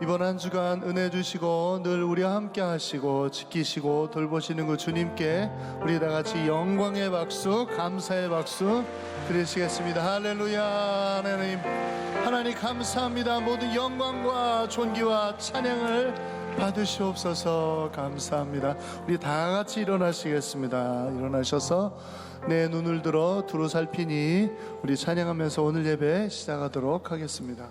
이번 한 주간 은혜 주시고 늘 우리와 함께 하시고 지키시고 돌보시는 그 주님께 우리 다 같이 영광의 박수, 감사의 박수 드리시겠습니다. 할렐루야. 하나님 감사합니다. 모든 영광과 존귀와 찬양을 받으시옵소서. 감사합니다. 우리 다 같이 일어나시겠습니다. 일어나셔서 내 눈을 들어 두루 살피니 우리 찬양하면서 오늘 예배 시작하도록 하겠습니다.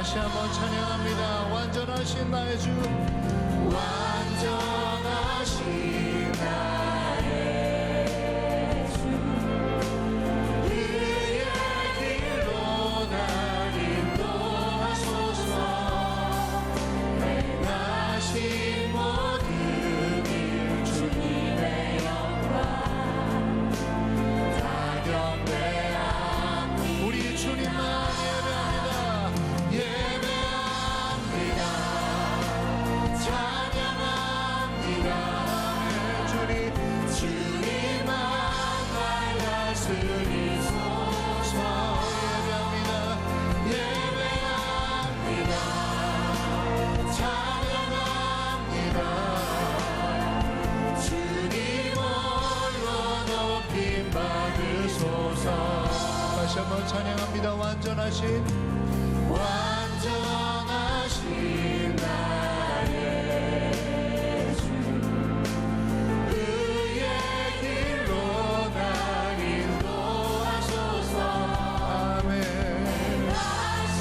다시 한번 찬양합니다. 완전하신 나의 주, 완전하신 나의 주, 그의 길로 날 인도하소서. 행하신 모든 일 주님의 영광 다 경배합니다. 우리 주님만 예배합니다. 찬양합니다. 한번 찬양합니다. 완전하신 나의 주 그의 길로 날 인도하소서. 아멘. 다시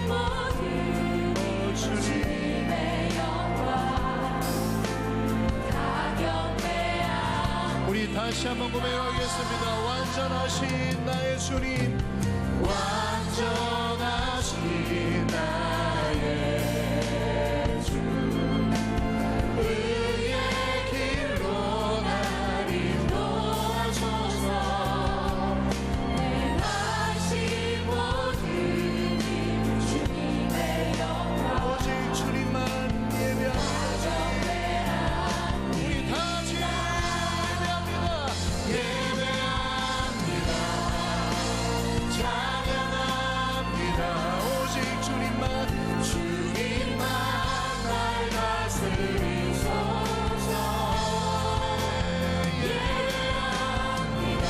모든 주님의 영광 다 경배하며 우리 다시 한번 고백하겠습니다. 완전하신 나의 주님, 완전하신 나의 주 그의 길로 날 인도하소서. 다시 모든 주님의 영광 오직 주님만 예배합니다. 우리 다 같이 예배합니다. 찬양합니다. 오직 주님만 날 다스리소서. 예배합니다.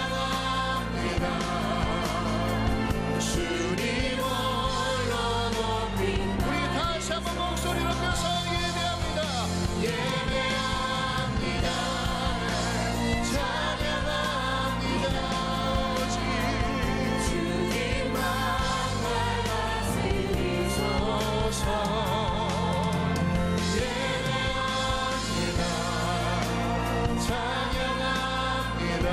찬양합니다. 주님 홀로 높이. 우리 다시 한번 목소리 높여서 예배합니다. 예배합니다. 찬양합니다. 오직 주님만 날 다스리소서. 예배합니다. 찬양합니다.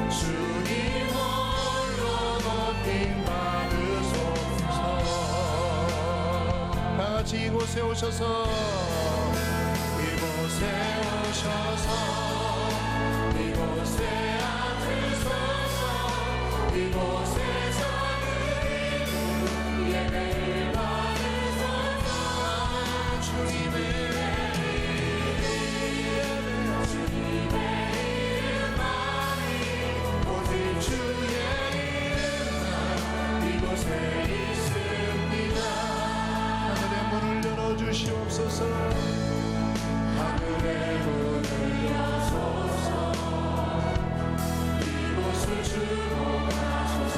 주님 홀로 높임 받으소서. 다 같이 이곳에 오셔서 이곳에 앉으소서. 이곳에서 드리는 예배를 받으소서. 주님의 이름만이 오직 주의 이름만 이곳에 있습니다. 하늘의 문을 열어주시옵소서. 하늘의 문을 여소서. 이곳을 주목하소서.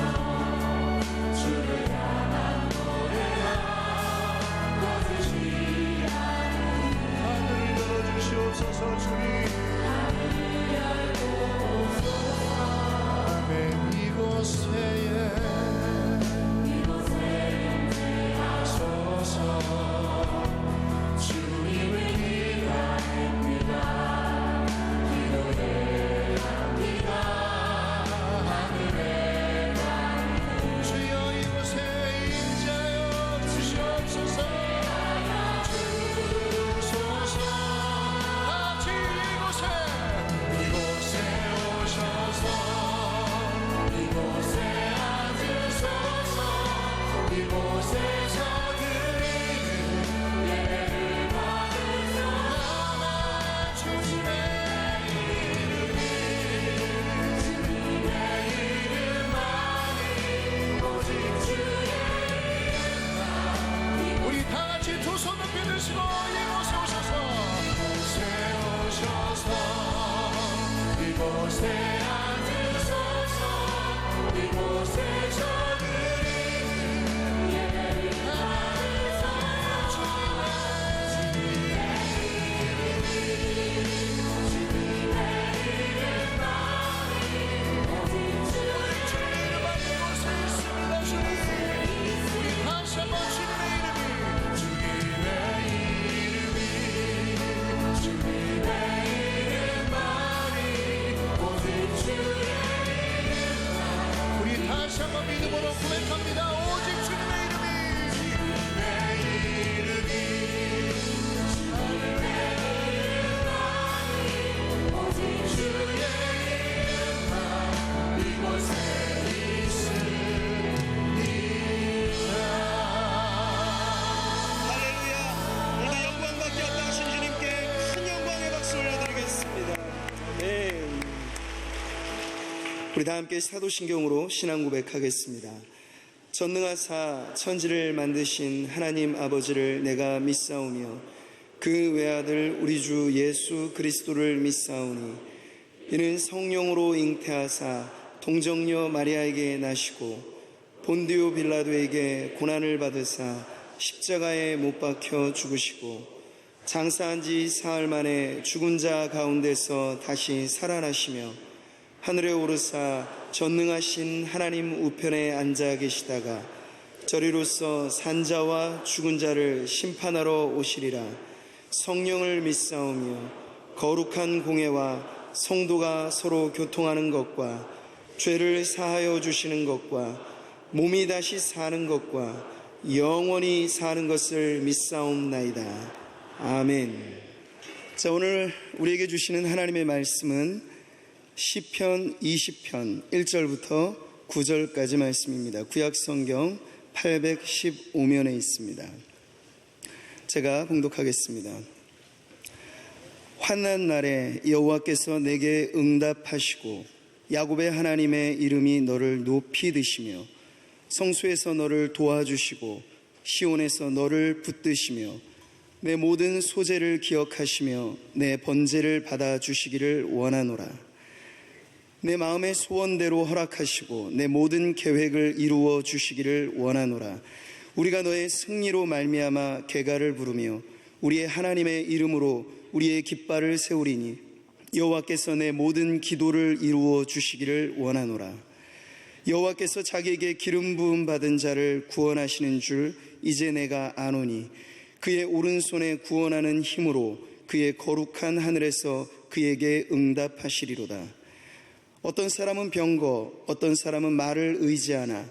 주를 향한 노래가 꺼지지 않으니. 하늘을 열어주시옵소서. 주님 아멘. 이곳에 서서 주님을 기다립니다. 기도해합니다. 하늘에 주여 이곳에 임자여 주시옵소서. 주소서. 같이 이곳에 오셔서 이곳에 앉으소서. 이곳에서 드리는 예배를 받으소서. 주님의 이름만이 오직 주의 이름만. 우리 다 같이 두 손 높이 드시고 이곳에 오셔서 이곳에 앉으소서. 이곳에서 드리는 예배를 받으소서. 주님의 이름만이 오직 주의 이름만이 이곳에 있습니다. 주님 우리 다시 한번 주님의 이름만이 오직 주의 우리 다시 한번 믿음으로 고백합니다. 오직 주님의 이름이 오직 주의 이름만 이곳에 있습니다. 할렐루야. 오늘도 영광받게 합당하신 주님께 큰 영광의 박수 올려드리겠습니다. 네. 우리 다 함께 사도신경으로 신앙 고백하겠습니다. 전능하사 천지를 만드신 하나님 아버지를 내가 믿사오며 그 외아들 우리 주 예수 그리스도를 믿사오니 이는 성령으로 잉태하사 동정녀 마리아에게 나시고 본디오 빌라도에게 고난을 받으사 십자가에 못 박혀 죽으시고 장사한 지 사흘 만에 죽은 자 가운데서 다시 살아나시며 하늘에 오르사 전능하신 하나님 우편에 앉아 계시다가 저리로서 산자와 죽은 자를 심판하러 오시리라. 성령을 믿사오며 거룩한 공회와 성도가 서로 교통하는 것과 죄를 사하여 주시는 것과 몸이 다시 사는 것과 영원히 사는 것을 믿사옵나이다. 아멘. 자, 오늘 우리에게 주시는 하나님의 말씀은 시편 20편 1절부터 9절까지 말씀입니다. 구약성경 815면에 있습니다. 제가 봉독하겠습니다. 환난 날에 여호와께서 내게 응답하시고 야곱의 하나님의 이름이 너를 높이 드시며 성소에서 너를 도와주시고 시온에서 너를 붙드시며 내 모든 소재를 기억하시며 내 번제를 받아주시기를 원하노라. 내 마음의 소원대로 허락하시고 내 모든 계획을 이루어 주시기를 원하노라. 우리가 너의 승리로 말미암아 계가를 부르며 우리의 하나님의 이름으로 우리의 깃발을 세우리니 여호와께서 내 모든 기도를 이루어 주시기를 원하노라. 여호와께서 자기에게 기름 부음 받은 자를 구원하시는 줄 이제 내가 아노니 그의 오른손에 구원하는 힘으로 그의 거룩한 하늘에서 그에게 응답하시리로다. 어떤 사람은 병거, 어떤 사람은 말을 의지하나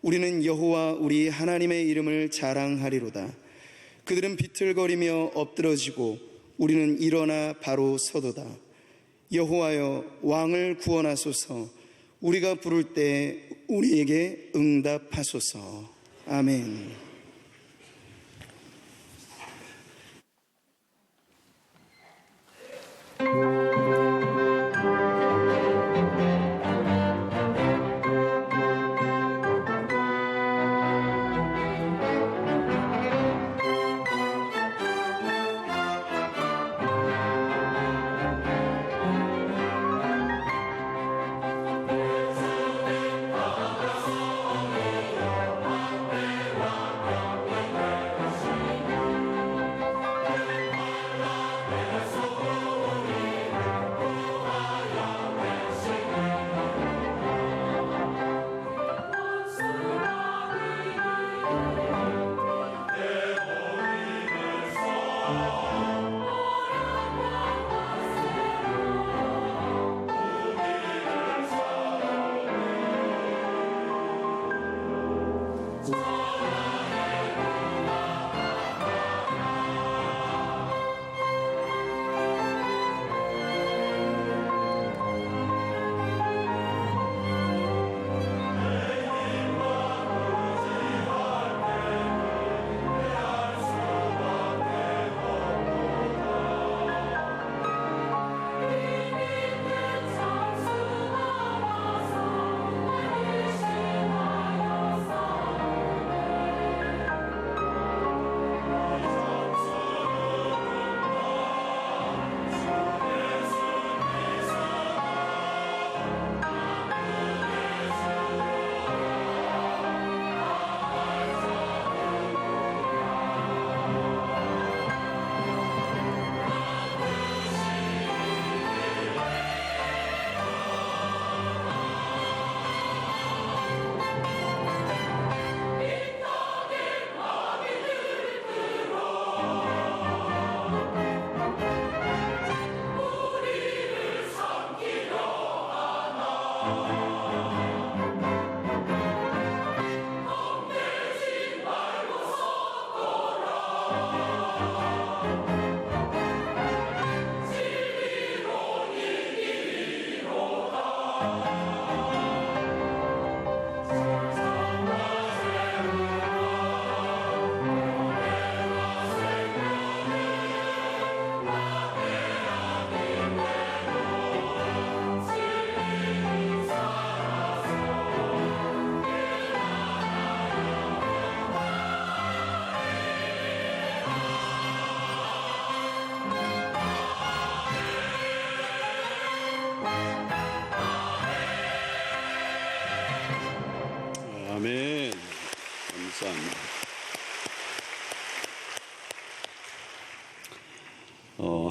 우리는 여호와 우리 하나님의 이름을 자랑하리로다. 그들은 비틀거리며 엎드러지고 우리는 일어나 바로 서도다. 여호와여 왕을 구원하소서. 우리가 부를 때 우리에게 응답하소서. 아멘.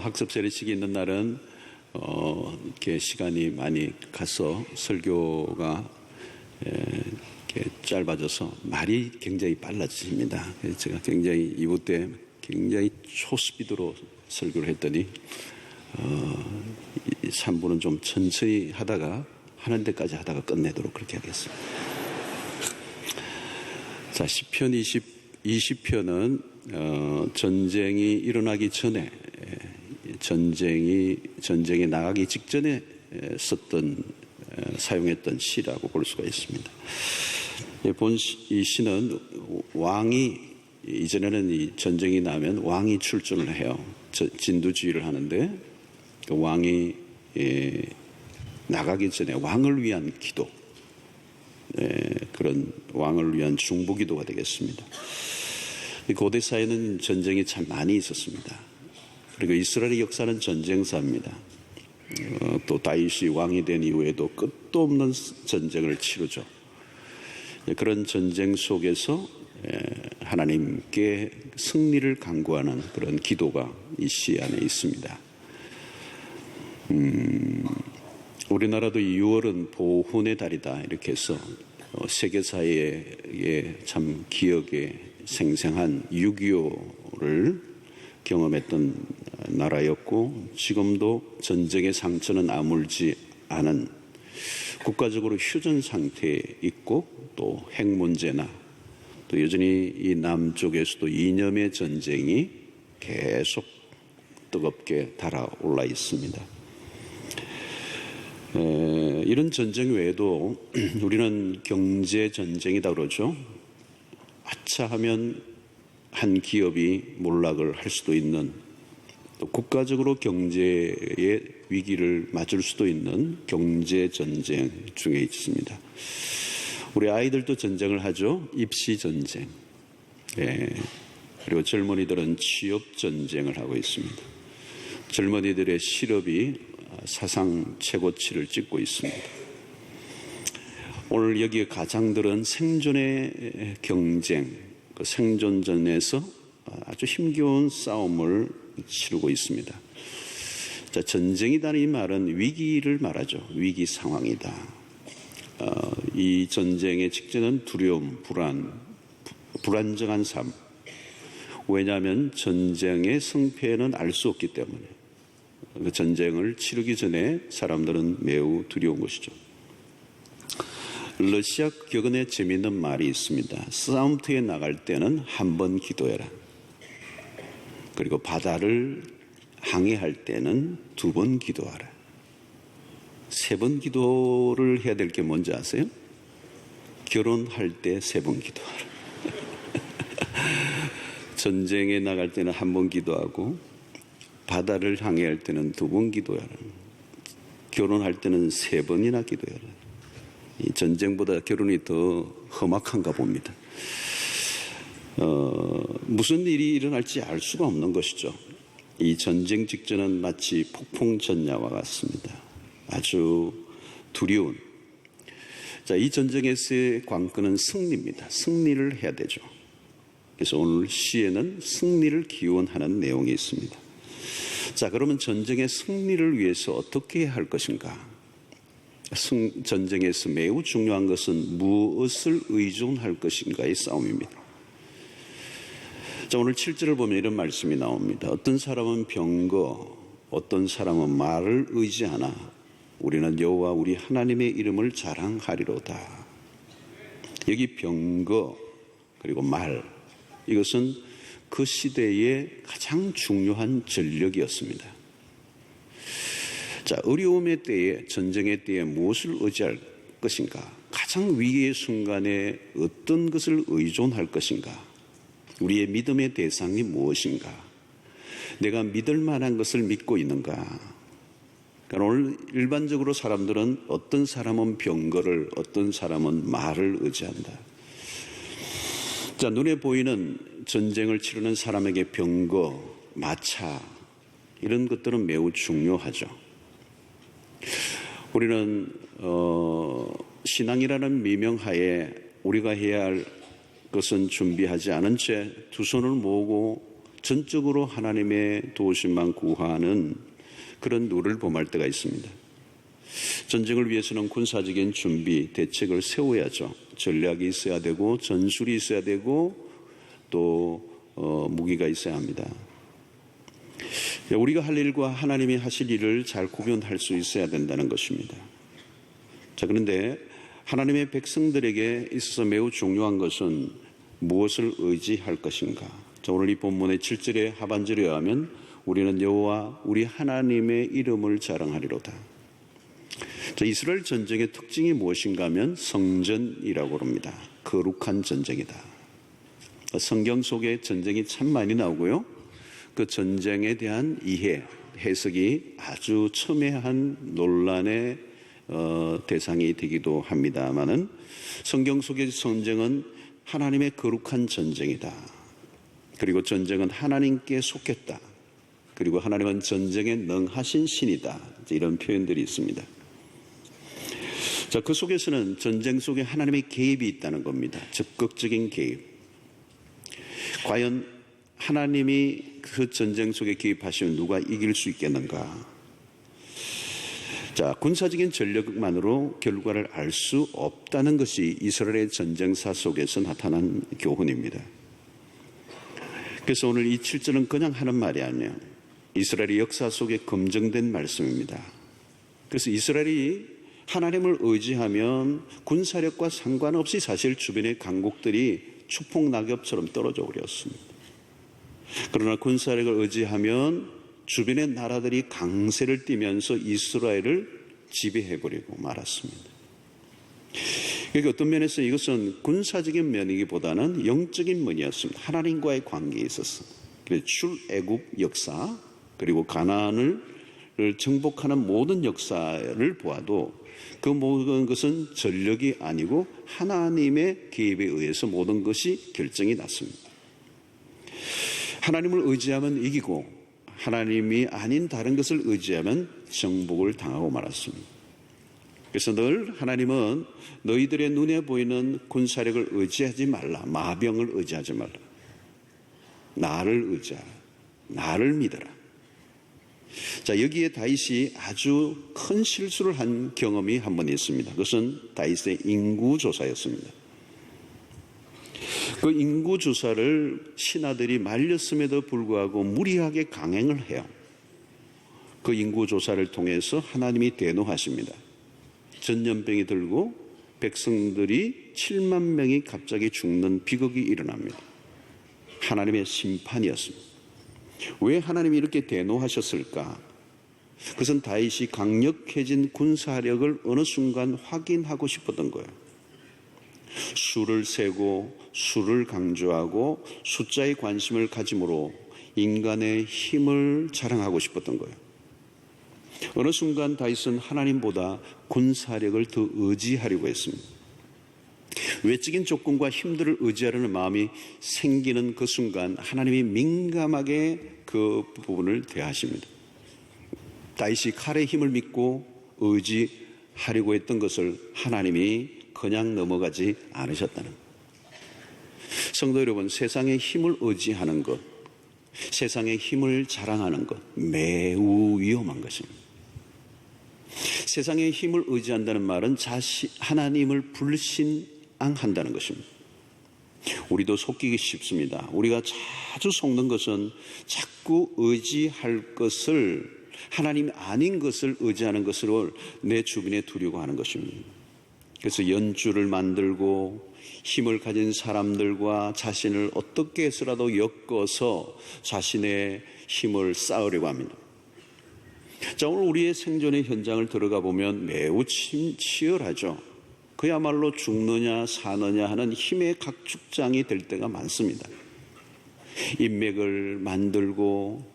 학습 세례식이 있는 날은 이렇게 시간이 많이 가서 설교가 이렇게 짧아져서 말이 굉장히 빨라집니다. 그래서 제가 굉장히 2부 때 굉장히 초스피드로 설교를 했더니 3부는 좀 천천히 하다가 하는 데까지 하다가 끝내도록 그렇게 하겠습니다. 자, 시편 20편은 전쟁이 일어나기 전에 전쟁에 나가기 직전에 사용했던 시라고 볼 수가 있습니다. 이 시는 왕이 이전에는 이 전쟁이 나면 왕이 출전을 해요. 진두지휘를 하는데 그 왕이 나가기 전에 왕을 위한 기도, 그런 왕을 위한 중보기도가 되겠습니다. 고대 사회는 전쟁이 참 많이 있었습니다. 그리고 이스라엘의 역사는 전쟁사입니다. 또 다윗이 왕이 된 이후에도 끝도 없는 전쟁을 치르죠. 그런 전쟁 속에서 하나님께 승리를 간구하는 그런 기도가 이 시 안에 있습니다. 우리나라도 6월은 보훈의 달이다 이렇게 해서 세계사회에 참 기억에 생생한 6.25를 경험했던 나라였고, 지금도 전쟁의 상처는 아물지 않은 국가적으로 휴전 상태에 있고, 또 핵 문제나 또 여전히 이 남쪽에서도 이념의 전쟁이 계속 뜨겁게 달아올라 있습니다. 이런 전쟁 외에도 우리는 경제 전쟁이다 그러죠. 하차하면 한 기업이 몰락을 할 수도 있는, 또 국가적으로 경제의 위기를 맞을 수도 있는 경제 전쟁 중에 있습니다. 우리 아이들도 전쟁을 하죠. 입시 전쟁. 그리고 젊은이들은 취업 전쟁을 하고 있습니다. 젊은이들의 실업이 사상 최고치를 찍고 있습니다. 오늘 여기에 가장들은 생존의 경쟁, 그 생존전에서 아주 힘겨운 싸움을 치르고 있습니다. 자, 전쟁이라는 이 말은 위기를 말하죠. 위기 상황이다. 이 전쟁의 직전은 두려움, 불안정한 삶. 왜냐하면 전쟁의 승패는 알 수 없기 때문에 그 전쟁을 치르기 전에 사람들은 매우 두려운 것이죠. 러시아 격언에 재미있는 말이 있습니다. 싸움터에 나갈 때는 한 번 기도해라. 그리고 바다를 항해할 때는 2번 기도하라. 3번 기도를 해야 될 게 뭔지 아세요? 결혼할 때 3번 기도하라. 전쟁에 나갈 때는 1번 기도하고, 바다를 항해할 때는 2번 기도하라. 결혼할 때는 3번이나 기도해라. 이 전쟁보다 결혼이 더 험악한가 봅니다. 무슨 일이 일어날지 알 수가 없는 것이죠. 이 전쟁 직전은 마치 폭풍전야와 같습니다. 아주 두려운. 자, 이 전쟁에서의 관건은 승리입니다. 승리를 해야 되죠. 그래서 오늘 시에는 승리를 기원하는 내용이 있습니다. 자, 그러면 전쟁의 승리를 위해서 어떻게 할 것인가? 전쟁에서 매우 중요한 것은 무엇을 의존할 것인가의 싸움입니다. 자, 오늘 7절을 보면 이런 말씀이 나옵니다. 어떤 사람은 병거, 어떤 사람은 말을 의지하나 우리는 여호와 우리 하나님의 이름을 자랑하리로다. 여기 병거 그리고 말, 이것은 그 시대의 가장 중요한 전력이었습니다. 자, 어려움의 때에, 전쟁의 때에 무엇을 의지할 것인가? 가장 위기의 순간에 어떤 것을 의존할 것인가? 우리의 믿음의 대상이 무엇인가? 내가 믿을 만한 것을 믿고 있는가? 그러니까 오늘 일반적으로 사람들은 어떤 사람은 병거를, 어떤 사람은 말을 의지한다. 자, 눈에 보이는 전쟁을 치르는 사람에게 병거, 마차, 이런 것들은 매우 중요하죠. 우리는 신앙이라는 미명하에 우리가 해야 할 것은 준비하지 않은 채 2 손을 모으고 전적으로 하나님의 도우심만 구하는 그런 노를 범할 때가 있습니다. 전쟁을 위해서는 군사적인 준비, 대책을 세워야죠. 전략이 있어야 되고 전술이 있어야 되고 또 무기가 있어야 합니다. 우리가 할 일과 하나님이 하실 일을 잘 구분할 수 있어야 된다는 것입니다. 자, 그런데 하나님의 백성들에게 있어서 매우 중요한 것은 무엇을 의지할 것인가? 자, 오늘 이 본문의 7절의 하반절에 의하면 우리는 여호와 우리 하나님의 이름을 자랑하리로다. 자, 이스라엘 전쟁의 특징이 무엇인가 하면 성전이라고 합니다. 거룩한 전쟁이다. 성경 속에 전쟁이 참 많이 나오고요. 그 전쟁에 대한 이해, 해석이 아주 첨예한 논란의 대상이 되기도 합니다마는 성경 속의 전쟁은 하나님의 거룩한 전쟁이다. 그리고 전쟁은 하나님께 속했다. 그리고 하나님은 전쟁에 능하신 신이다. 이런 표현들이 있습니다. 자, 그 속에서는 전쟁 속에 하나님의 개입이 있다는 겁니다. 적극적인 개입. 과연 하나님이 그 전쟁 속에 개입하시면 누가 이길 수 있겠는가? 자, 군사적인 전력만으로 결과를 알 수 없다는 것이 이스라엘의 전쟁사 속에서 나타난 교훈입니다. 그래서 오늘 이 7절은 그냥 하는 말이 아니에요. 이스라엘의 역사 속에 검증된 말씀입니다. 그래서 이스라엘이 하나님을 의지하면 군사력과 상관없이 사실 주변의 강국들이 추풍 낙엽처럼 떨어져 버렸습니다. 그러나 군사력을 의지하면 주변의 나라들이 강세를 띠면서 이스라엘을 지배해버리고 말았습니다. 그러니까 어떤 면에서 이것은 군사적인 면이기보다는 영적인 면이었습니다. 하나님과의 관계에 있어서. 그래서 출애굽 역사 그리고 가나안을 정복하는 모든 역사를 보아도 그 모든 것은 전력이 아니고 하나님의 개입에 의해서 모든 것이 결정이 났습니다. 하나님을 의지하면 이기고 하나님이 아닌 다른 것을 의지하면 정복을 당하고 말았습니다. 그래서 늘 하나님은 너희들의 눈에 보이는 군사력을 의지하지 말라. 마병을 의지하지 말라. 나를 의지하라. 나를 믿어라. 자, 여기에 다윗이 아주 큰 실수를 한 경험이 한 번 있습니다. 그것은 다윗의 인구조사였습니다. 그 인구조사를 신하들이 말렸음에도 불구하고 무리하게 강행을 해요. 그 인구조사를 통해서 하나님이 대노하십니다. 전염병이 들고 백성들이 7만 명이 갑자기 죽는 비극이 일어납니다. 하나님의 심판이었습니다. 왜 하나님이 이렇게 대노하셨을까? 그것은 다윗이 강력해진 군사력을 어느 순간 확인하고 싶었던 거예요. 수를 세고 수를 강조하고 숫자에 관심을 가짐으로 인간의 힘을 자랑하고 싶었던 거예요. 어느 순간 다윗은 하나님보다 군사력을 더 의지하려고 했습니다. 외적인 조건과 힘들을 의지하려는 마음이 생기는 그 순간 하나님이 민감하게 그 부분을 대하십니다. 다윗이 칼의 힘을 믿고 의지하려고 했던 것을 하나님이 그냥 넘어가지 않으셨다는 것. 성도 여러분, 세상의 힘을 의지하는 것, 세상의 힘을 자랑하는 것 매우 위험한 것입니다. 세상의 힘을 의지한다는 말은 하나님을 불신앙한다는 것입니다. 우리도 속기기 쉽습니다. 우리가 자주 속는 것은 자꾸 의지할 것을, 하나님이 아닌 것을 의지하는 것으로 내 주변에 두려고 하는 것입니다. 그래서 연주를 만들고 힘을 가진 사람들과 자신을 어떻게 해서라도 엮어서 자신의 힘을 쌓으려고 합니다. 자, 오늘 우리의 생존의 현장을 들어가 보면 매우 치열하죠. 그야말로 죽느냐 사느냐 하는 힘의 각축장이 될 때가 많습니다. 인맥을 만들고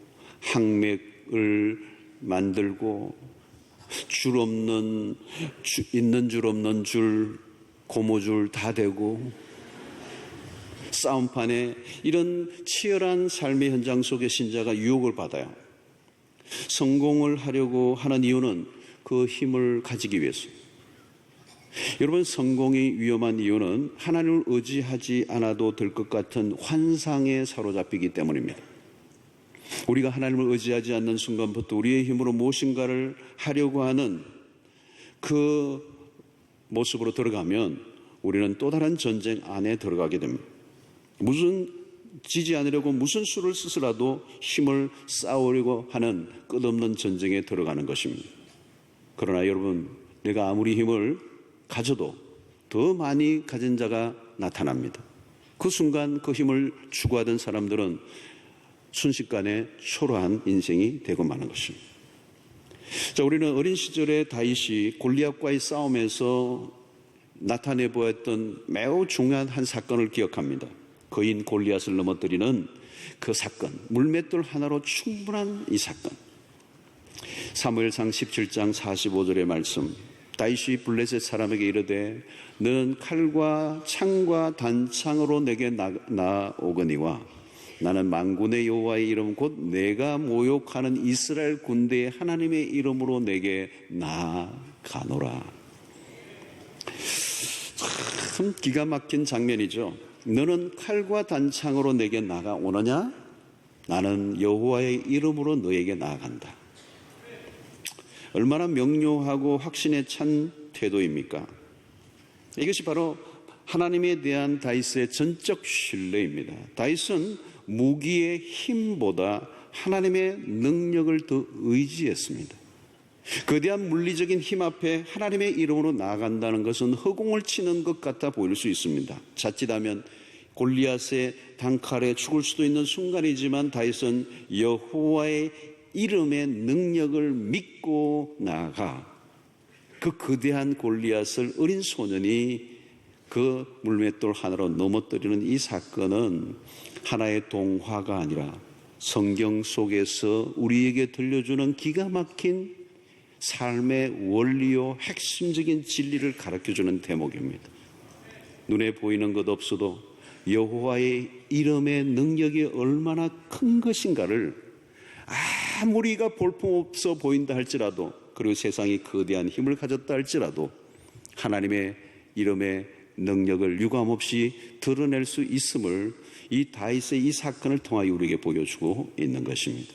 항맥을 만들고 있는 줄 없는 줄, 고무줄 다 대고 싸움판에 이런 치열한 삶의 현장 속에 신자가 유혹을 받아요. 성공을 하려고 하는 이유는 그 힘을 가지기 위해서. 여러분, 성공이 위험한 이유는 하나님을 의지하지 않아도 될 것 같은 환상에 사로잡히기 때문입니다. 우리가 하나님을 의지하지 않는 순간부터 우리의 힘으로 무엇인가를 하려고 하는 그 모습으로 들어가면 우리는 또 다른 전쟁 안에 들어가게 됩니다. 무슨 지지 않으려고 무슨 수를 쓰서라도 힘을 쌓으려고 하는 끝없는 전쟁에 들어가는 것입니다. 그러나 여러분, 내가 아무리 힘을 가져도 더 많이 가진 자가 나타납니다. 그 순간 그 힘을 추구하던 사람들은 순식간에 초라한 인생이 되고 마는 것입니다. 자, 우리는 어린 시절에 다윗이 골리앗과의 싸움에서 나타내 보였던 매우 중요한 한 사건을 기억합니다. 거인 골리앗을 넘어뜨리는 그 사건, 물맷돌 하나로 충분한 이 사건. 사무엘상 17장 45절의 말씀, 다윗이 블레셋 사람에게 이르되 너는 칼과 창과 단창으로 내게 나오거니와 나는 만군의 여호와의 이름 곧 내가 모욕하는 이스라엘 군대의 하나님의 이름으로 내게 나아가노라. 참 기가 막힌 장면이죠. 너는 칼과 단창으로 내게 나아오느냐? 나는 여호와의 이름으로 너에게 나아간다. 얼마나 명료하고 확신에 찬 태도입니까? 이것이 바로 하나님에 대한 다윗의 전적 신뢰입니다. 다윗은 무기의 힘보다 하나님의 능력을 더 의지했습니다. 거대한 물리적인 힘 앞에 하나님의 이름으로 나아간다는 것은 허공을 치는 것 같아 보일 수 있습니다. 자칫하면 골리앗의 단칼에 죽을 수도 있는 순간이지만 다윗은 여호와의 이름의 능력을 믿고 나아가 그 거대한 골리앗을 어린 소년이 그 물맷돌 하나로 넘어뜨리는 이 사건은 하나의 동화가 아니라 성경 속에서 우리에게 들려주는 기가 막힌 삶의 원리요 핵심적인 진리를 가르쳐주는 대목입니다. 눈에 보이는 것 없어도 여호와의 이름의 능력이 얼마나 큰 것인가를 아무리가 볼품없어 보인다 할지라도, 그리고 세상이 거대한 힘을 가졌다 할지라도 하나님의 이름의 능력을 유감없이 드러낼 수 있음을 이 다윗의 이 사건을 통하여 우리에게 보여주고 있는 것입니다.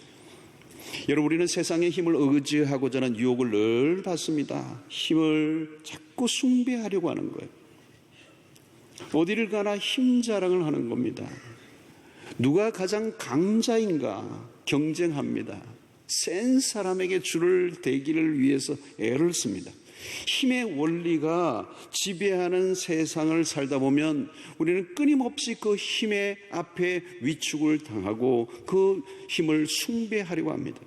여러분, 우리는 세상의 힘을 의지하고자 하는 유혹을 늘 받습니다. 힘을 자꾸 숭배하려고 하는 거예요. 어디를 가나 힘 자랑을 하는 겁니다. 누가 가장 강자인가 경쟁합니다. 센 사람에게 줄을 대기를 위해서 애를 씁니다. 힘의 원리가 지배하는 세상을 살다 보면 우리는 끊임없이 그 힘의 앞에 위축을 당하고 그 힘을 숭배하려고 합니다.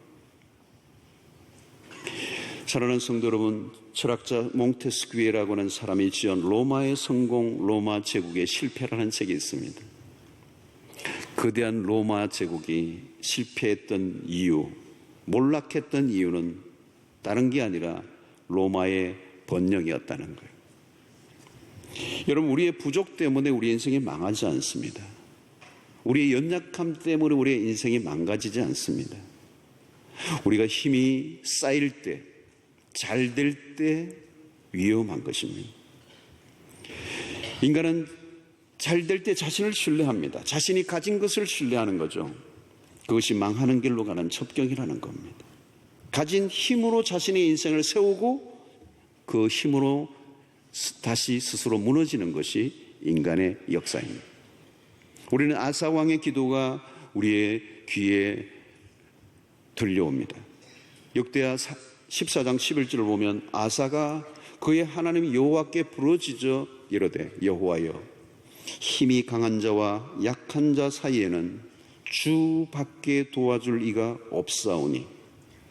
사랑하는 성도 여러분, 철학자 몽테스퀴에라고 하는 사람이 지은 로마의 성공, 로마 제국의 실패라는 책이 있습니다. 거대한 로마 제국이 실패했던 이유, 몰락했던 이유는 다른 게 아니라 로마의 번영이었다는 거예요. 여러분, 우리의 부족 때문에 우리 인생이 망하지 않습니다. 우리의 연약함 때문에 우리의 인생이 망가지지 않습니다. 우리가 힘이 쌓일 때, 잘 될 때 위험한 것입니다. 인간은 잘 될 때 자신을 신뢰합니다. 자신이 가진 것을 신뢰하는 거죠. 그것이 망하는 길로 가는 첩경이라는 겁니다. 가진 힘으로 자신의 인생을 세우고 그 힘으로 다시 스스로 무너지는 것이 인간의 역사입니다. 우리는 아사 왕의 기도가 우리의 귀에 들려옵니다. 역대하 14장 11절을 보면 아사가 그의 하나님 여호와께 부르짖어 이르되 여호와여, 힘이 강한 자와 약한 자 사이에는 주밖에 도와줄 이가 없사오니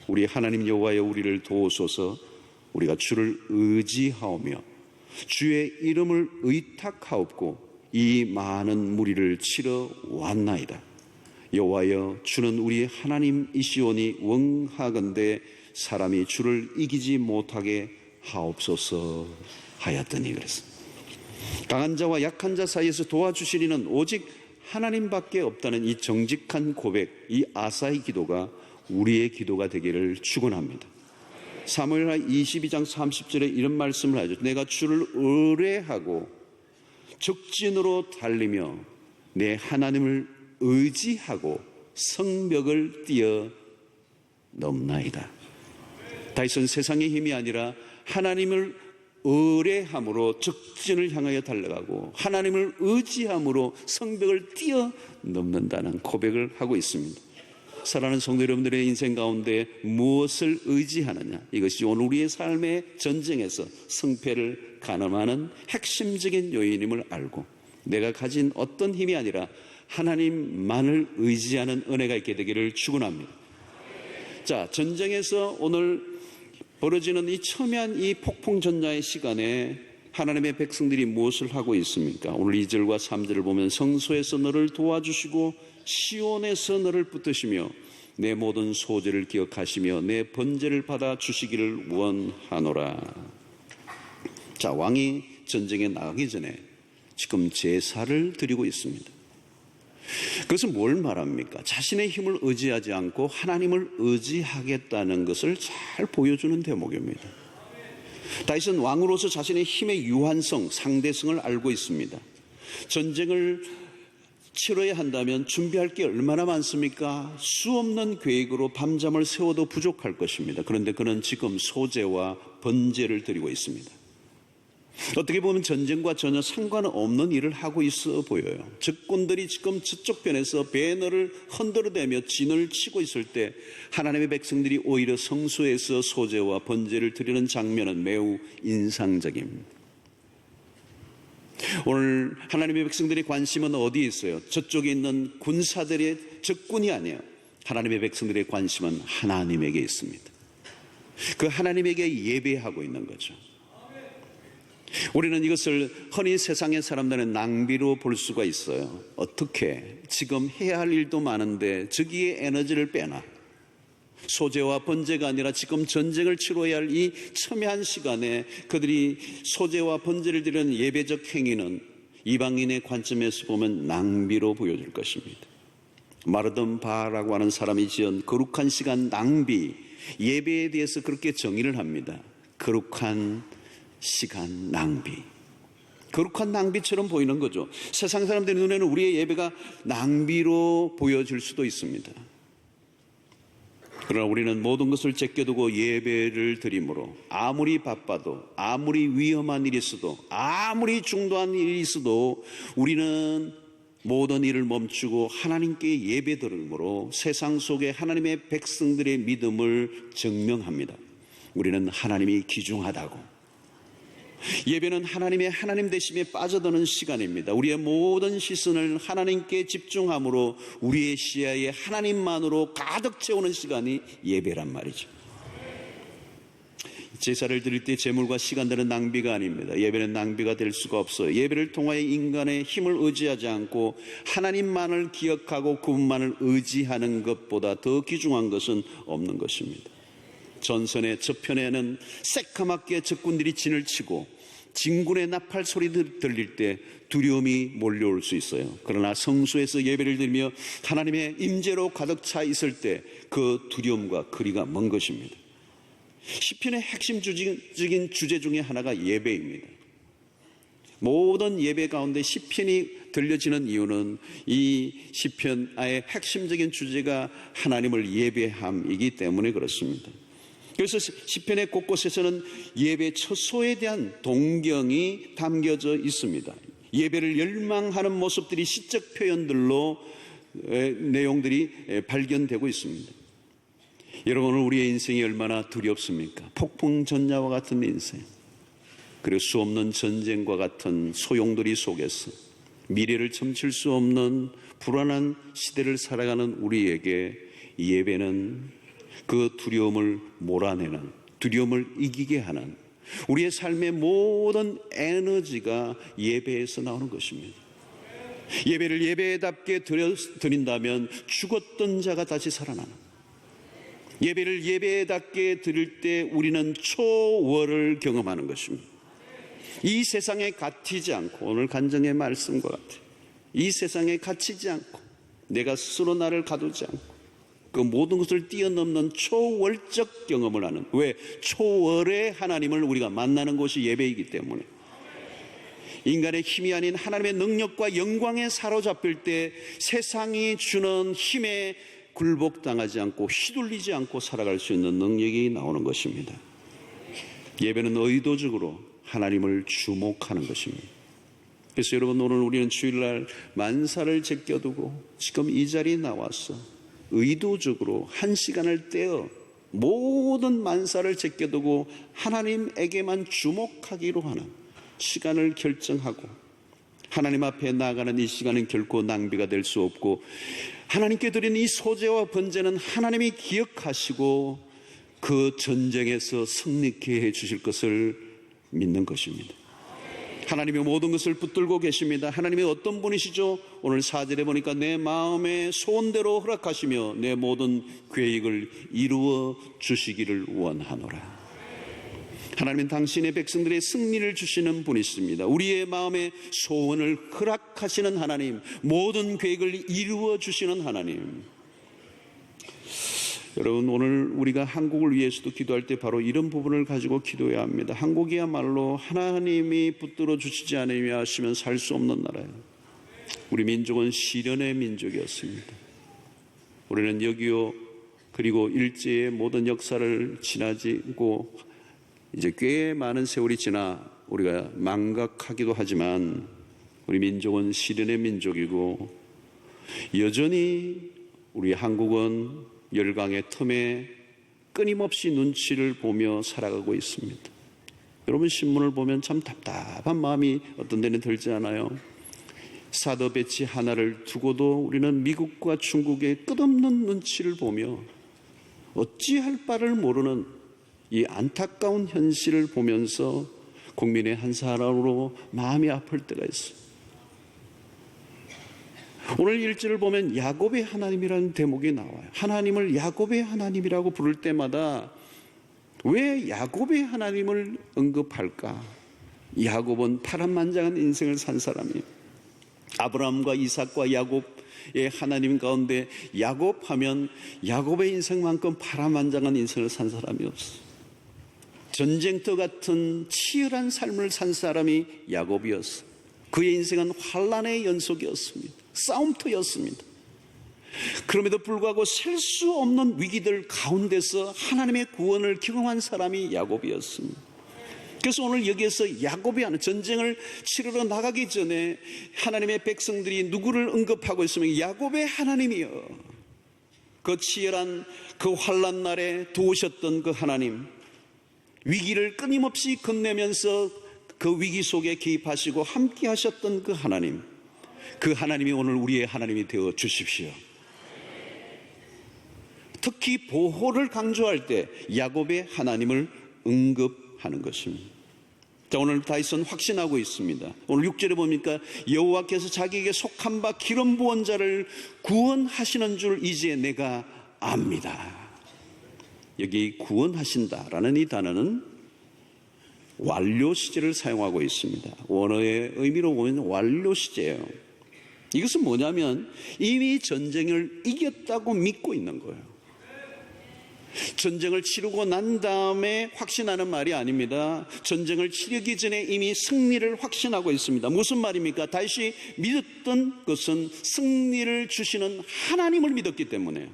우리 하나님 여호와여 우리를 도우소서. 우리가 주를 의지하오며 주의 이름을 의탁하옵고 이 많은 무리를 치러 왔나이다. 여호와여, 주는 우리 하나님이시오니 원하건대 사람이 주를 이기지 못하게 하옵소서 하였더니 그랬습니다. 강한 자와 약한 자 사이에서 도와주실 이는 오직 하나님밖에 없다는 이 정직한 고백, 이 아사의 기도가 우리의 기도가 되기를 축원합니다. 사무엘하 22장 30절에 이런 말씀을 하죠. 내가 주를 의뢰하고 적진으로 달리며 내 하나님을 의지하고 성벽을 뛰어넘나이다. 다윗은 세상의 힘이 아니라 하나님을 의뢰함으로 적진을 향하여 달려가고 하나님을 의지함으로 성벽을 뛰어넘는다는 고백을 하고 있습니다. 사랑하는 성도 여러분들의 인생 가운데 무엇을 의지하느냐, 이것이 오늘 우리의 삶의 전쟁에서 승패를 가늠하는 핵심적인 요인임을 알고 내가 가진 어떤 힘이 아니라 하나님만을 의지하는 은혜가 있게 되기를 축원합니다. 자, 전쟁에서 오늘 벌어지는 이 첨예한 이 폭풍전야의 시간에 하나님의 백성들이 무엇을 하고 있습니까? 오늘 2절과 3절을 보면 성소에서 너를 도와주시고 시온에서 너를 붙드시며 내 모든 소재를 기억하시며 내 번제를 받아 주시기를 원하노라. 자, 왕이 전쟁에 나가기 전에 지금 제사를 드리고 있습니다. 그것은 뭘 말합니까? 자신의 힘을 의지하지 않고 하나님을 의지하겠다는 것을 잘 보여주는 대목입니다. 다윗은 왕으로서 자신의 힘의 유한성, 상대성을 알고 있습니다. 전쟁을 치러야 한다면 준비할 게 얼마나 많습니까? 수없는 계획으로 밤잠을 새워도 부족할 것입니다. 그런데 그는 지금 소제와 번제를 드리고 있습니다. 어떻게 보면 전쟁과 전혀 상관없는 일을 하고 있어 보여요. 적군들이 지금 저쪽 편에서 배너를 흔들어대며 진을 치고 있을 때 하나님의 백성들이 오히려 성소에서 소제와 번제를 드리는 장면은 매우 인상적입니다. 오늘 하나님의 백성들의 관심은 어디에 있어요? 저쪽에 있는 군사들의 적군이 아니에요. 하나님의 백성들의 관심은 하나님에게 있습니다. 그 하나님에게 예배하고 있는 거죠. 우리는 이것을 흔히 세상의 사람들은 낭비로 볼 수가 있어요. 어떻게? 지금 해야 할 일도 많은데 저기에 에너지를 빼나? 소제와 번제가 아니라 지금 전쟁을 치러야 할 이 첨예한 시간에 그들이 소제와 번제를 드리는 예배적 행위는 이방인의 관점에서 보면 낭비로 보여질 것입니다. 마르던 바라고 하는 사람이 지은 거룩한 시간 낭비, 예배에 대해서 그렇게 정의를 합니다. 거룩한 시간 낭비. 거룩한 낭비처럼 보이는 거죠. 세상 사람들의 눈에는 우리의 예배가 낭비로 보여질 수도 있습니다. 그러나 우리는 모든 것을 제껴두고 예배를 드림으로 아무리 바빠도, 아무리 위험한 일이 있어도, 아무리 중도한 일이 있어도 우리는 모든 일을 멈추고 하나님께 예배 드림으로 세상 속에 하나님의 백성들의 믿음을 증명합니다. 우리는 하나님이 귀중하다고. 예배는 하나님의 하나님 되심에 빠져드는 시간입니다. 우리의 모든 시선을 하나님께 집중함으로 우리의 시야에 하나님만으로 가득 채우는 시간이 예배란 말이죠. 제사를 드릴 때 재물과 시간들은 낭비가 아닙니다. 예배는 낭비가 될 수가 없어요. 예배를 통하여 인간의 힘을 의지하지 않고 하나님만을 기억하고 그분만을 의지하는 것보다 더 귀중한 것은 없는 것입니다. 전선의 저편에는 새까맣게 적군들이 진을 치고 진군의 나팔 소리 들릴 때 두려움이 몰려올 수 있어요. 그러나 성소에서 예배를 드리며 하나님의 임재로 가득 차 있을 때 그 두려움과 거리가 먼 것입니다. 시편의 핵심적인 주제 중에 하나가 예배입니다. 모든 예배 가운데 시편이 들려지는 이유는 이 시편의 핵심적인 주제가 하나님을 예배함이기 때문에 그렇습니다. 그래서 시편의 곳곳에서는 예배 처소에 대한 동경이 담겨져 있습니다. 예배를 열망하는 모습들이 시적 표현들로 내용들이 발견되고 있습니다. 여러분, 오늘 우리의 인생이 얼마나 두렵습니까? 폭풍전야와 같은 인생, 그리고 수없는 전쟁과 같은 소용돌이 속에서 미래를 점칠 수 없는 불안한 시대를 살아가는 우리에게 예배는 그 두려움을 몰아내는, 두려움을 이기게 하는 우리의 삶의 모든 에너지가 예배에서 나오는 것입니다. 예배를 예배답게 드린다면 죽었던 자가 다시 살아나는, 예배를 예배답게 드릴 때 우리는 초월을 경험하는 것입니다. 이 세상에 갇히지 않고, 오늘 간증의 말씀과 같아요. 이 세상에 갇히지 않고 내가 스스로 나를 가두지 않고 그 모든 것을 뛰어넘는 초월적 경험을 하는, 왜? 초월의 하나님을 우리가 만나는 곳이 예배이기 때문에. 인간의 힘이 아닌 하나님의 능력과 영광에 사로잡힐 때 세상이 주는 힘에 굴복당하지 않고 휘둘리지 않고 살아갈 수 있는 능력이 나오는 것입니다. 예배는 의도적으로 하나님을 주목하는 것입니다. 그래서 여러분, 오늘 우리는 주일날 만사를 제껴두고 지금 이 자리에 나와서 의도적으로 한 시간을 떼어 모든 만사를 제껴두고 하나님에게만 주목하기로 하는 시간을 결정하고, 하나님 앞에 나아가는 이 시간은 결코 낭비가 될 수 없고, 하나님께 드리는 이 소재와 번제는 하나님이 기억하시고 그 전쟁에서 승리케 해 주실 것을 믿는 것입니다. 하나님이 모든 것을 붙들고 계십니다. 하나님이 어떤 분이시죠? 오늘 4절에 보니까 내 마음의 소원대로 허락하시며 내 모든 계획을 이루어 주시기를 원하노라. 하나님은 당신의 백성들의 승리를 주시는 분이십니다. 우리의 마음의 소원을 허락하시는 하나님, 모든 계획을 이루어 주시는 하나님. 여러분, 오늘 우리가 한국을 위해서도 기도할 때 바로 이런 부분을 가지고 기도해야 합니다. 한국이야말로 하나님이 붙들어 주시지 않으면 살 수 없는 나라예요. 우리 민족은 시련의 민족이었습니다. 우리는 여기요 그리고 일제의 모든 역사를 지나지고 이제 꽤 많은 세월이 지나 우리가 망각하기도 하지만, 우리 민족은 시련의 민족이고 여전히 우리 한국은 열강의 틈에 끊임없이 눈치를 보며 살아가고 있습니다. 여러분, 신문을 보면 참 답답한 마음이 어떤 데는 들지 않아요? 사드 배치 하나를 두고도 우리는 미국과 중국의 끝없는 눈치를 보며 어찌할 바를 모르는 이 안타까운 현실을 보면서 국민의 한 사람으로 마음이 아플 때가 있어요. 오늘 1절을 보면 야곱의 하나님이라는 대목이 나와요. 하나님을 야곱의 하나님이라고 부를 때마다 왜 야곱의 하나님을 언급할까? 야곱은 파란만장한 인생을 산 사람이에요. 아브라함과 이삭과 야곱의 하나님 가운데 야곱하면 야곱의 인생만큼 파란만장한 인생을 산 사람이 없어요. 전쟁터 같은 치열한 삶을 산 사람이 야곱이었어요. 그의 인생은 환란의 연속이었습니다. 싸움터였습니다. 그럼에도 불구하고 셀 수 없는 위기들 가운데서 하나님의 구원을 경험한 사람이 야곱이었습니다. 그래서 오늘 여기에서 야곱이 하는 전쟁을 치르러 나가기 전에 하나님의 백성들이 누구를 언급하고 있으면 야곱의 하나님이여, 그 치열한 그 환란 날에 도우셨던 그 하나님, 위기를 끊임없이 건네면서 그 위기 속에 개입하시고 함께 하셨던 그 하나님, 그 하나님이 오늘 우리의 하나님이 되어 주십시오. 특히 보호를 강조할 때 야곱의 하나님을 언급하는 것입니다. 자, 오늘 다윗은 확신하고 있습니다. 오늘 6절에 보니까 여호와께서 자기에게 속한 바 기름 부은 자를 구원하시는 줄 이제 내가 압니다. 여기 구원하신다라는 이 단어는 완료 시제를 사용하고 있습니다. 원어의 의미로 보면 완료 시제예요. 이것은 뭐냐면 이미 전쟁을 이겼다고 믿고 있는 거예요. 전쟁을 치르고 난 다음에 확신하는 말이 아닙니다. 전쟁을 치르기 전에 이미 승리를 확신하고 있습니다. 무슨 말입니까? 다윗이 믿었던 것은 승리를 주시는 하나님을 믿었기 때문에,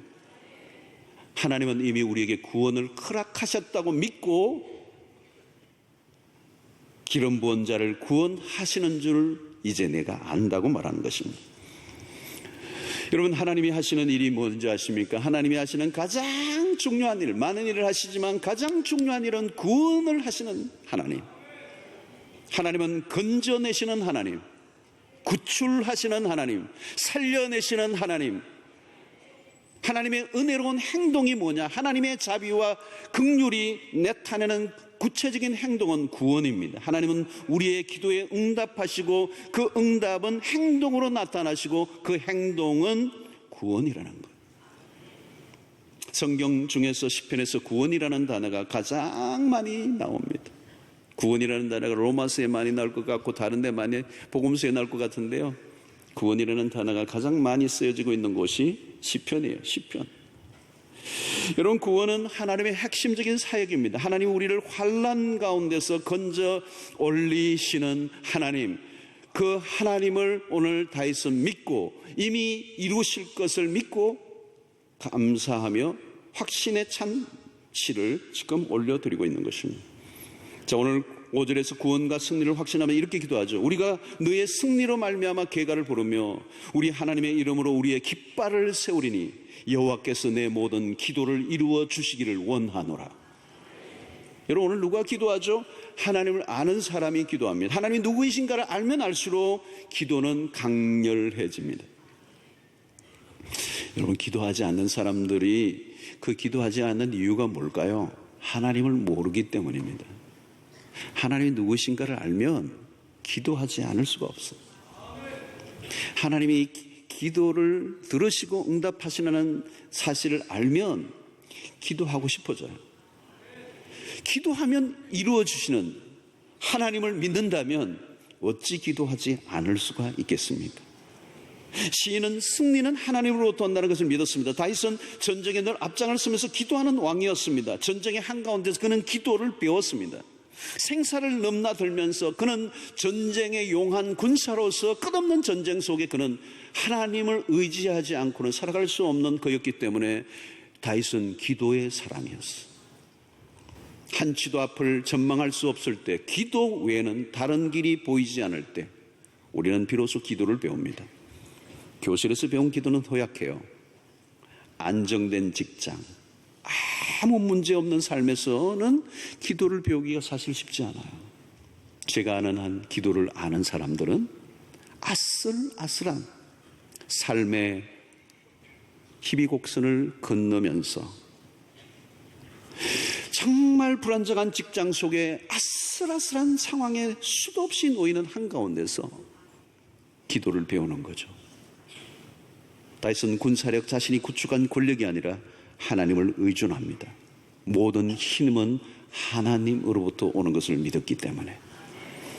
하나님은 이미 우리에게 구원을 허락하셨다고 믿고 기름 부은 자를 구원하시는 줄 이제 내가 안다고 말하는 것입니다. 여러분, 하나님이 하시는 일이 뭔지 아십니까? 하나님이 하시는 가장 중요한 일, 많은 일을 하시지만 가장 중요한 일은 구원을 하시는 하나님. 하나님은 건져내시는 하나님, 구출하시는 하나님, 살려내시는 하나님. 하나님의 은혜로운 행동이 뭐냐? 하나님의 자비와 긍휼이 나타내는 구체적인 행동은 구원입니다. 하나님은 우리의 기도에 응답하시고 그 응답은 행동으로 나타나시고 그 행동은 구원이라는 거예요. 성경 중에서 시편에서 구원이라는 단어가 가장 많이 나옵니다. 구원이라는 단어가 로마서에 많이 나올 것 같고 다른 데 많이 복음서에 나올 것 같은데요, 구원이라는 단어가 가장 많이 쓰여지고 있는 곳이 시편이에요. 시편. 여러분, 구원은 하나님의 핵심적인 사역입니다. 하나님 우리를 환난 가운데서 건져 올리시는 하나님, 그 하나님을 오늘 다윗은 믿고 이미 이루실 것을 믿고 감사하며 확신에 찬 시를 지금 올려드리고 있는 것입니다. 자, 오늘 5절에서 구원과 승리를 확신하며 이렇게 기도하죠. 우리가 너의 승리로 말미암아 괴가를 부르며 우리 하나님의 이름으로 우리의 깃발을 세우리니 여호와께서 내 모든 기도를 이루어 주시기를 원하노라. 여러분, 오늘 누가 기도하죠? 하나님을 아는 사람이 기도합니다. 하나님이 누구이신가를 알면 알수록 기도는 강렬해집니다. 여러분, 기도하지 않는 사람들이 그 기도하지 않는 이유가 뭘까요? 하나님을 모르기 때문입니다. 하나님이 누구신가를 알면 기도하지 않을 수가 없어요. 하나님이 기도를 들으시고 응답하시는 사실을 알면 기도하고 싶어져요. 기도하면 이루어주시는 하나님을 믿는다면 어찌 기도하지 않을 수가 있겠습니까? 시인은 승리는 하나님으로부터 온다는 것을 믿었습니다. 다윗은 전쟁에 늘 앞장을 서면서 기도하는 왕이었습니다. 전쟁의 한가운데서 그는 기도를 배웠습니다. 생사를 넘나들면서 그는 전쟁의 용한 군사로서 끝없는 전쟁 속에 그는 하나님을 의지하지 않고는 살아갈 수 없는 그였기 때문에 다윗은 기도의 사람이었어요. 한치도 앞을 전망할 수 없을 때, 기도 외에는 다른 길이 보이지 않을 때 우리는 비로소 기도를 배웁니다. 교실에서 배운 기도는 허약해요. 안정된 직장, 아무 문제 없는 삶에서는 기도를 배우기가 사실 쉽지 않아요. 제가 아는 한 기도를 아는 사람들은 아슬아슬한 삶의 희비곡선을 건너면서 정말 불안정한 직장 속에 아슬아슬한 상황에 수도 없이 놓이는 한가운데서 기도를 배우는 거죠. 다윗은 군사력, 자신이 구축한 권력이 아니라 하나님을 의존합니다. 모든 힘은 하나님으로부터 오는 것을 믿었기 때문에.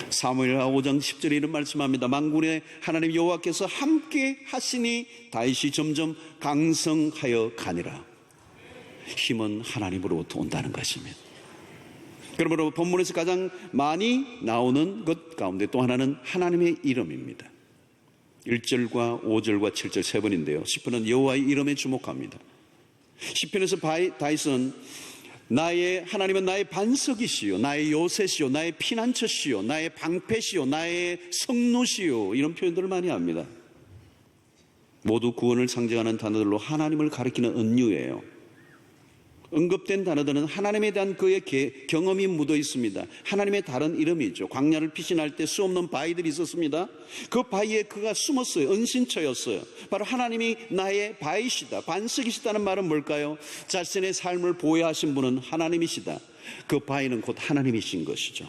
사무엘하 5장 10절에 이런 말씀합니다. 만군의 하나님 여호와께서 함께 하시니 다윗이 점점 강성하여 가니라. 힘은 하나님으로부터 온다는 것입니다. 그러므로 본문에서 가장 많이 나오는 것 가운데 또 하나는 하나님의 이름입니다. 1절과 5절과 7절 세 번인데요. 시편은 여호와의 이름에 주목합니다. 시편에서 다윗은 나의 하나님은 나의 반석이시요, 나의 요새시요, 나의 피난처시요, 나의 방패시요, 나의 성루시요, 이런 표현들을 많이 합니다. 모두 구원을 상징하는 단어들로 하나님을 가리키는 은유예요. 언급된 단어들은 하나님에 대한 그의 경험이 묻어 있습니다. 하나님의 다른 이름이죠. 광야를 피신할 때 수없는 바위들이 있었습니다. 그 바위에 그가 숨었어요. 은신처였어요. 바로 하나님이 나의 바위시다, 반석이시다는 말은 뭘까요? 자신의 삶을 보호하신 분은 하나님이시다. 그 바위는 곧 하나님이신 것이죠.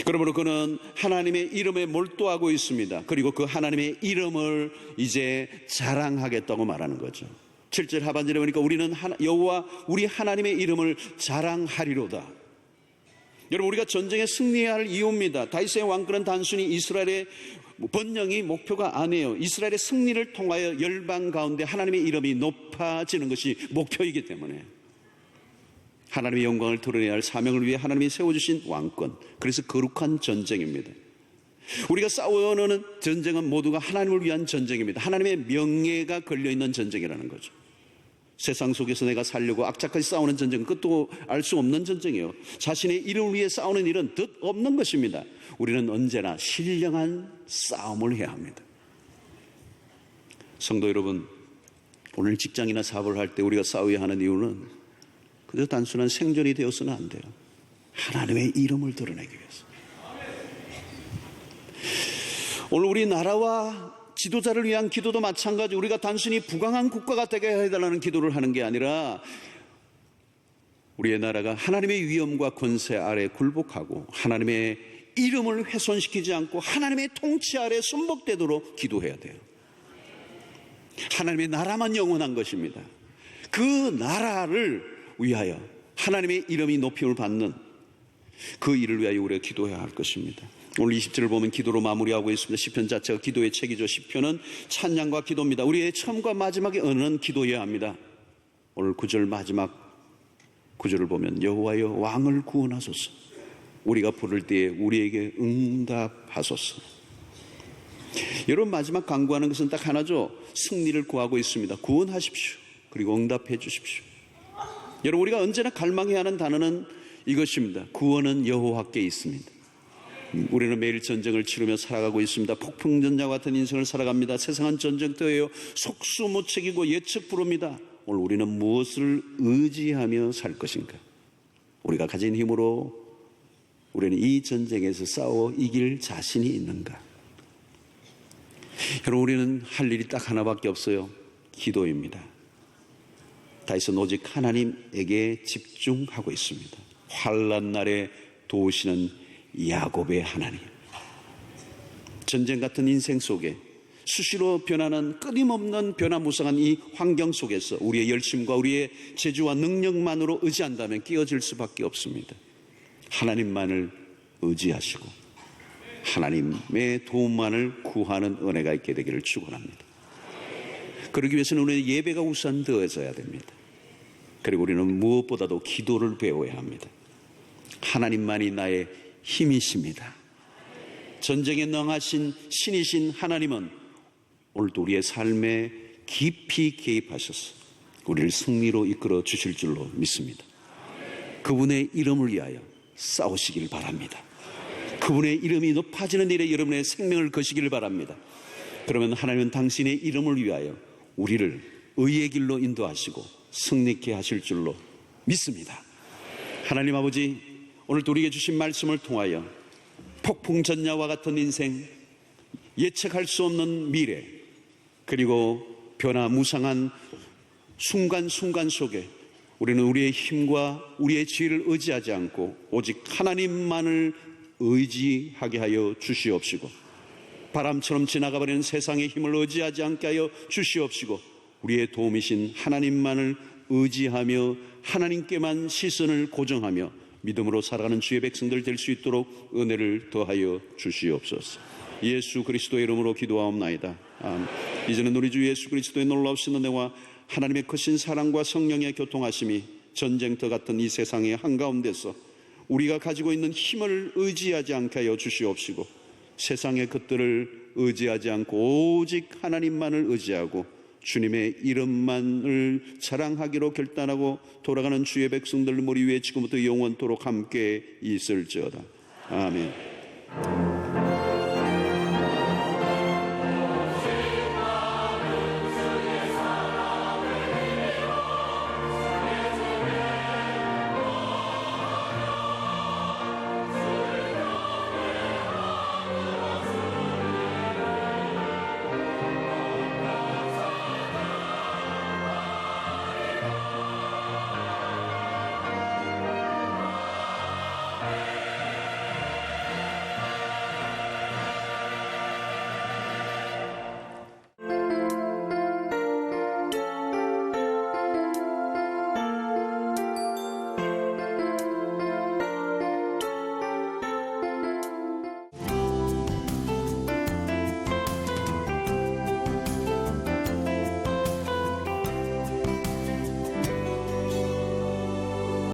그러므로 그는 하나님의 이름에 몰두하고 있습니다. 그리고 그 하나님의 이름을 이제 자랑하겠다고 말하는 거죠. 7절 하반절에 보니까 우리는 여호와 우리 하나님의 이름을 자랑하리로다. 여러분, 우리가 전쟁에 승리해야 할 이유입니다. 다윗의 왕권은 단순히 이스라엘의 번영이 목표가 아니에요. 이스라엘의 승리를 통하여 열방 가운데 하나님의 이름이 높아지는 것이 목표이기 때문에 하나님의 영광을 드러내야 할 사명을 위해 하나님이 세워주신 왕권, 그래서 거룩한 전쟁입니다. 우리가 싸우는 전쟁은 모두가 하나님을 위한 전쟁입니다. 하나님의 명예가 걸려있는 전쟁이라는 거죠. 세상 속에서 내가 살려고 악착같이 싸우는 전쟁은 끝도 알 수 없는 전쟁이에요. 자신의 이름을 위해 싸우는 일은 뜻 없는 것입니다. 우리는 언제나 신령한 싸움을 해야 합니다. 성도 여러분, 오늘 직장이나 사업을 할 때 우리가 싸워야 하는 이유는 그저 단순한 생존이 되어서는 안 돼요. 하나님의 이름을 드러내기 위해서. 오늘 우리나라와 지도자를 위한 기도도 마찬가지. 우리가 단순히 부강한 국가가 되게 해달라는 기도를 하는 게 아니라 우리의 나라가 하나님의 위엄과 권세 아래 굴복하고 하나님의 이름을 훼손시키지 않고 하나님의 통치 아래 순복되도록 기도해야 돼요. 하나님의 나라만 영원한 것입니다. 그 나라를 위하여 하나님의 이름이 높임을 받는 그 일을 위하여 우리가 기도해야 할 것입니다. 오늘 20절을 보면 기도로 마무리하고 있습니다. 시편 자체가 기도의 책이죠. 시편은 찬양과 기도입니다. 우리의 처음과 마지막의 언어는 기도여야 합니다. 오늘 9절 마지막 9절을 보면 여호와여 왕을 구원하소서. 우리가 부를 때에 우리에게 응답하소서. 여러분, 마지막 간구하는 것은 딱 하나죠. 승리를 구하고 있습니다. 구원하십시오. 그리고 응답해 주십시오. 여러분, 우리가 언제나 갈망해야 하는 단어는 이것입니다. 구원은 여호와께 있습니다. 우리는 매일 전쟁을 치르며 살아가고 있습니다. 폭풍전야와 같은 인생을 살아갑니다. 세상은 전쟁터예요. 속수무책이고 예측 불허입니다. 오늘 우리는 무엇을 의지하며 살 것인가? 우리가 가진 힘으로 우리는 이 전쟁에서 싸워 이길 자신이 있는가? 여러분, 우리는 할 일이 딱 하나밖에 없어요. 기도입니다. 다윗은 오직 하나님에게 집중하고 있습니다. 환난 날에 도우시는 야곱의 하나님. 전쟁 같은 인생 속에 수시로 변하는 끊임없는 변화무쌍한 이 환경 속에서 우리의 열심과 우리의 재주와 능력만으로 의지한다면 끼어질 수밖에 없습니다. 하나님만을 의지하시고 하나님의 도움만을 구하는 은혜가 있게 되기를 축원합니다. 그러기 위해서는 우리의 예배가 우선 되어져야 됩니다. 그리고 우리는 무엇보다도 기도를 배워야 합니다. 하나님만이 나의 힘이십니다. 전쟁에 능하신 신이신 하나님은 오늘도 우리의 삶에 깊이 개입하셔서 우리를 승리로 이끌어 주실 줄로 믿습니다. 그분의 이름을 위하여 싸우시길 바랍니다. 그분의 이름이 높아지는 일에 여러분의 생명을 거시길 바랍니다. 그러면 하나님은 당신의 이름을 위하여 우리를 의의 길로 인도하시고 승리케 하실 줄로 믿습니다. 하나님 아버지, 오늘도 우리에게 주신 말씀을 통하여 폭풍전야와 같은 인생, 예측할 수 없는 미래, 그리고 변화무쌍한 순간순간 속에 우리는 우리의 힘과 우리의 지혜를 의지하지 않고 오직 하나님만을 의지하게 하여 주시옵시고, 바람처럼 지나가버리는 세상의 힘을 의지하지 않게 하여 주시옵시고, 우리의 도움이신 하나님만을 의지하며 하나님께만 시선을 고정하며 믿음으로 살아가는 주의 백성들 될 수 있도록 은혜를 더하여 주시옵소서. 예수 그리스도의 이름으로 기도하옵나이다. 아멘. 이제는 우리 주 예수 그리스도의 놀라우신 은혜와 하나님의 크신 사랑과 성령의 교통하심이 전쟁터 같은 이 세상의 한가운데서 우리가 가지고 있는 힘을 의지하지 않게 하여 주시옵시고, 세상의 것들을 의지하지 않고 오직 하나님만을 의지하고 주님의 이름만을 자랑하기로 결단하고 돌아가는 주의 백성들 머리 위에 지금부터 영원토록 함께 있을지어다. 아멘.